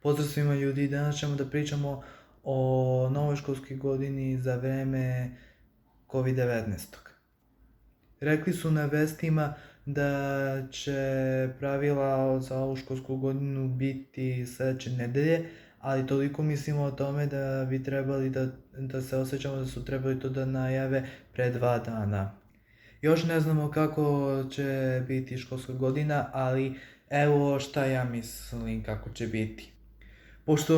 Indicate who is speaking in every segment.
Speaker 1: Pozdrav svima ljudi, danas ćemo da pričamo o novoj školskoj godini za vreme COVID-19. Rekli su na vestima da će pravila za ovu školsku godinu biti sledeće nedelje, ali toliko mislimo o tome da bi trebali da se osjećamo da su trebali to da najave pre 2 dana. Još ne znamo kako će biti školska godina, ali evo šta ja mislim kako će biti. Pošto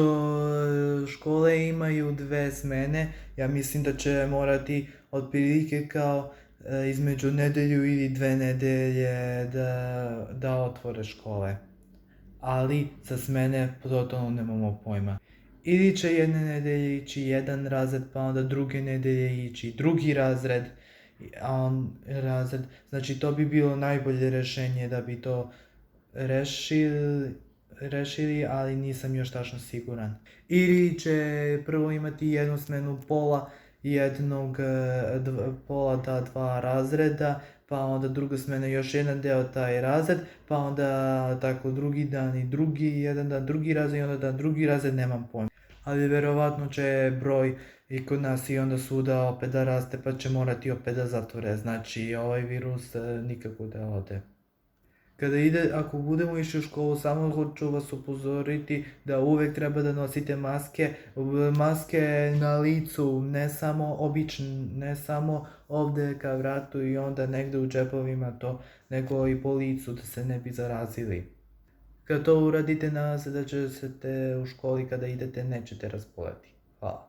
Speaker 1: škole imaju 2 smene, ja mislim da će morati otprilike kao između nedelju ili 2 nedelje da otvore škole. Ali za smene totalno nemamo pojma. Ili će jedne nedelje ići jedan razred, pa onda druge nedelje ići drugi razred, znači to bi bilo najbolje rešenje da bi to rešili, ali nisam još tačno siguran. Ili će prvo imati jednu smenu pola da 2 razreda, pa onda druga smena još jedan deo taj razred, pa onda tako drugi dan i jedan dan drugi razred i onda dan drugi razred, nemam pojma. Ali verovatno će broj i kod nas i onda svuda opet da raste, pa će morati opet da zatvore, znači ovaj virus nikako da ode. Ako budemo išli u školu, samo hoću vas upozoriti da uvek treba da nosite maske na licu, ne samo obične, ne samo ovde ka vratu i onda negde u džepovima to, nego i po licu da se ne bi zarazili. Kad to uradite, nadam se da ćete u školi kada idete nećete razboleti. Hvala.